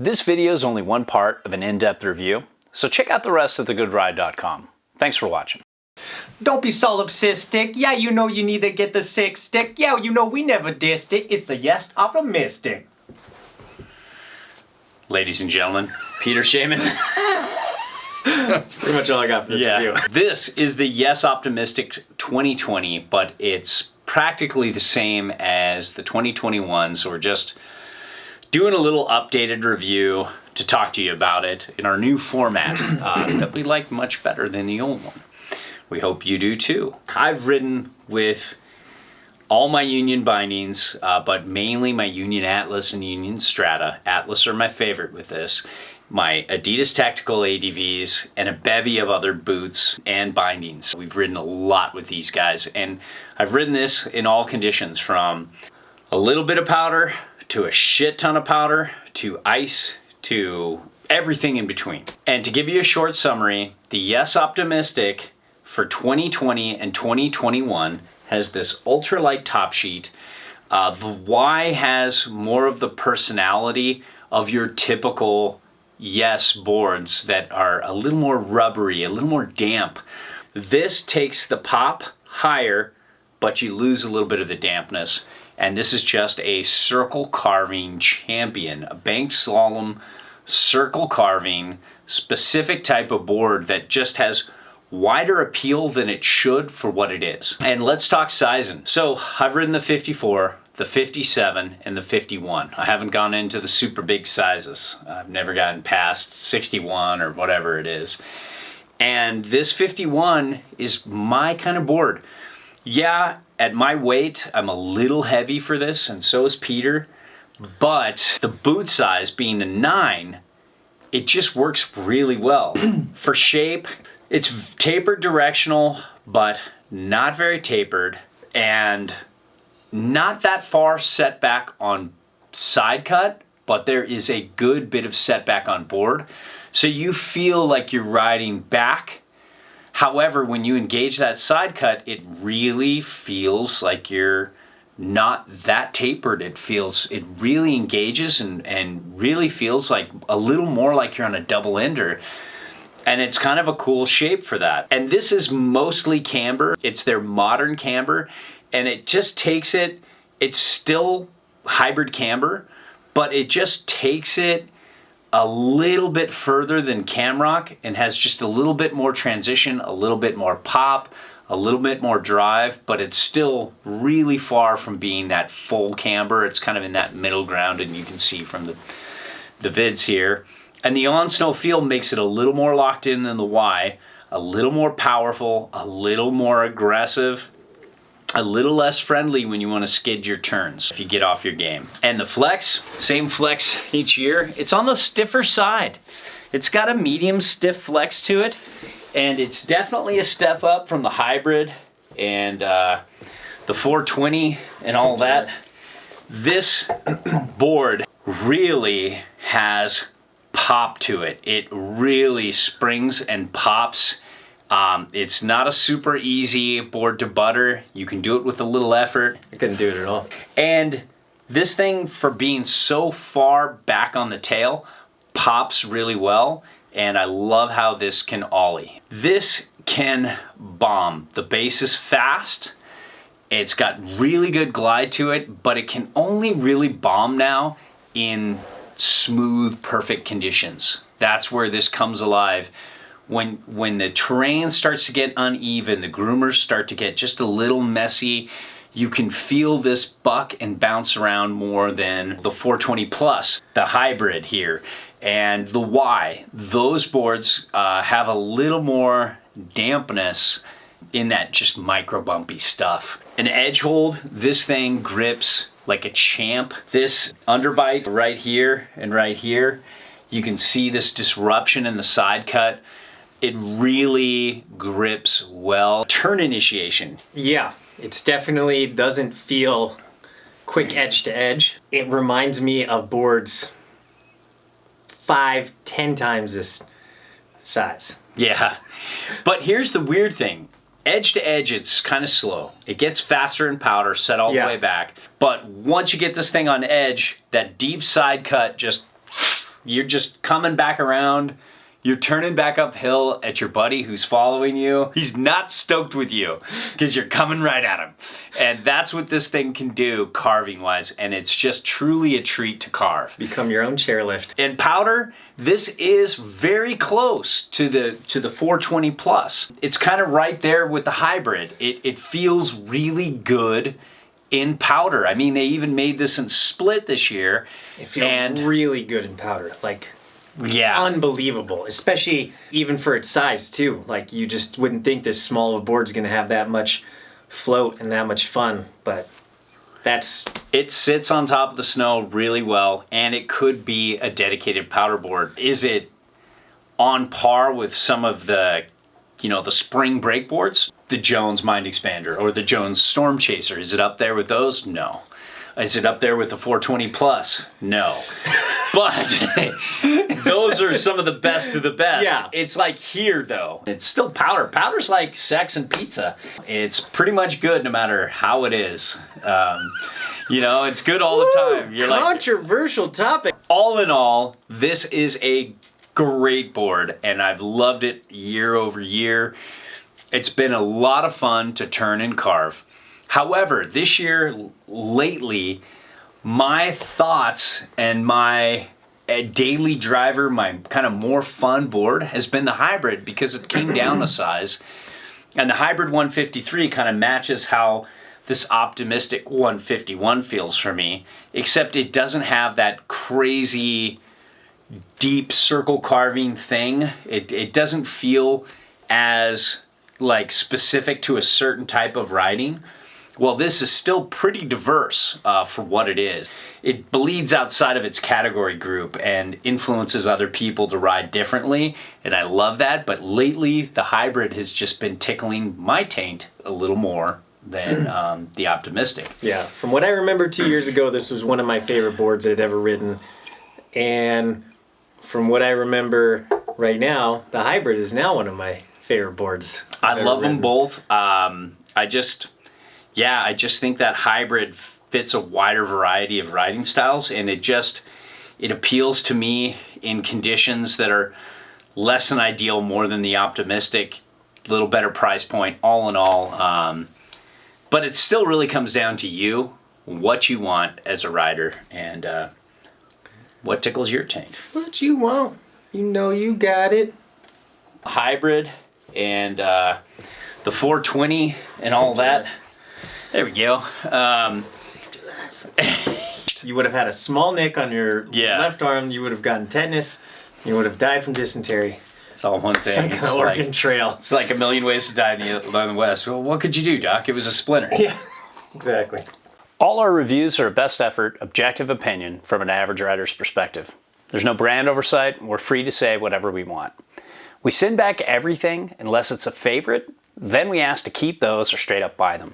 This video is only one part of an in-depth review, so check out the rest at thegoodride.com. Thanks for watching. Don't be solipsistic. Yeah, you know you need to get the 6 stick. Yeah, you know we never dissed it. It's the yes optimistic. Ladies and gentlemen, Peter Shaman. That's pretty much all I got for this review. This is the Yes Optimistic 2020, but it's practically the same as the 2021, so we're just doing a little updated review to talk to you about it in our new format that we like much better than the old one. We hope you do too. I've ridden with all my Union bindings, but mainly my Union Atlas and Union Strata. Atlas are my favorite with this. My Adidas Tactical ADVs, and a bevy of other boots and bindings. We've ridden a lot with these guys, and I've ridden this in all conditions, from a little bit of powder to a shit ton of powder to ice to everything in between. And to give you a short summary, the Yes Optimistic for 2020 and 2021 has this ultralight top sheet. The Y has more of the personality of your typical Yes boards that are a little more rubbery, a little more damp. This takes the pop higher, but you lose a little bit of the dampness. And this is just a circle carving champion, a banked slalom circle carving specific type of board that just has wider appeal than it should for what it is. And let's talk sizing. So I've ridden the 54, the 57, and the 51. I haven't gone into the super big sizes. I've never gotten past 61 or whatever it is. And this 51 is my kind of board. Yeah, at my weight, I'm a little heavy for this, and so is Peter. But the boot size being a 9, it just works really well. For shape, it's tapered directional, but not very tapered, and not that far setback on side cut, but there is a good bit of setback on board. So you feel like you're riding back. However, when you engage that side cut, it really feels like you're not that tapered. It really engages and really feels like a little more like you're on a double ender. And it's kind of a cool shape for that. And this is mostly camber. It's their modern camber. And it just takes it, it's still hybrid camber, but it just takes it a little bit further than Camrock and has just a little bit more transition, a little bit more pop, a little bit more drive, but it's still really far from being that full camber. It's kind of in that middle ground, and you can see from the vids here. And the on-snow feel makes it a little more locked in than the Y, a little more powerful, a little more aggressive, a little less friendly when you want to skid your turns if you get off your game. And the flex, same flex each year. It's on the stiffer side. It's got a medium stiff flex to it, and it's definitely a step up from the hybrid and the 420 and all that. This board really has pop to it. It really springs and pops. It's not a super easy board to butter. You can do it with a little effort. I couldn't do it at all. And this thing, for being so far back on the tail, pops really well. And I love how this can ollie. This can bomb. The base is fast. It's got really good glide to it, but it can only really bomb now in smooth, perfect conditions. That's where this comes alive. When the terrain starts to get uneven, the groomers start to get just a little messy, you can feel this buck and bounce around more than the 420 Plus, the hybrid here, and the Y. Those boards have a little more dampness in that just micro bumpy stuff. An edge hold, this thing grips like a champ. This underbite right here and right here, you can see this disruption in the side cut. It really grips well. Turn initiation. Yeah, it's definitely doesn't feel quick edge to edge. It reminds me of boards 5-10 times this size. Yeah, but here's the weird thing. Edge to edge, it's kind of slow. It gets faster in powder, set all the way back. But once you get this thing on edge, that deep side cut just You're just coming back around. You're turning back uphill at your buddy who's following you. He's not stoked with you because you're coming right at him. And that's what this thing can do carving wise. And it's just truly a treat to carve. Become your own chairlift. In powder, this is very close to the 420 plus. It's kind of right there with the hybrid. It feels really good in powder. I mean, they even made this in split this year. It feels really good in powder. Like, yeah, unbelievable, especially even for its size too. Like, you just wouldn't think this small of a board's gonna have that much float and that much fun, but it sits on top of the snow really well, and it could be a dedicated powder board. Is it on par with some of the, the spring brake boards? The Jones Mind Expander or the Jones Storm Chaser, is it up there with those? No. Is it up there with the 420 plus? No. But those are some of the best of the best. Yeah. It's like here though. It's still powder. Powder's like sex and pizza. It's pretty much good no matter how it is. It's good all the time. You're controversial topic. All in all, this is a great board and I've loved it year over year. It's been a lot of fun to turn and carve. However, this year, lately, my thoughts and my daily driver, my kind of more fun board has been the hybrid because it came down a size. And the hybrid 153 kind of matches how this optimistic 151 feels for me, except it doesn't have that crazy deep circle carving thing. It doesn't feel as like specific to a certain type of riding. Well, this is still pretty diverse for what it is. It bleeds outside of its category group and influences other people to ride differently, and I love that, but lately the hybrid has just been tickling my taint a little more than the optimistic. Yeah, from what I remember 2 years ago, this was one of my favorite boards I'd ever ridden, and from what I remember right now, the hybrid is now one of my favorite boards. I love them both. I just think that hybrid fits a wider variety of riding styles, and it appeals to me in conditions that are less than ideal, more than the optimistic, little better price point, all in all. But it still really comes down to you, what you want as a rider, and what tickles your taint. What you want, you got it. Hybrid and the 420 and all that. There we go. You would have had a small nick on your left arm. You would have gotten tetanus. You would have died from dysentery. It's all one thing. It's like an Oregon Trail. It's like a million ways to die in the West. Well, what could you do, Doc? It was a splinter. Yeah, exactly. All our reviews are a best effort, objective opinion from an average rider's perspective. There's no brand oversight, and we're free to say whatever we want. We send back everything unless it's a favorite, then we ask to keep those or straight up buy them.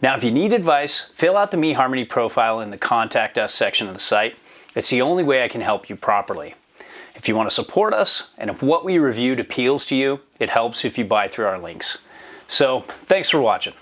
Now, if you need advice, fill out the eHarmony profile in the Contact Us section of the site. It's the only way I can help you properly. If you want to support us, and if what we reviewed appeals to you, it helps if you buy through our links. So, thanks for watching.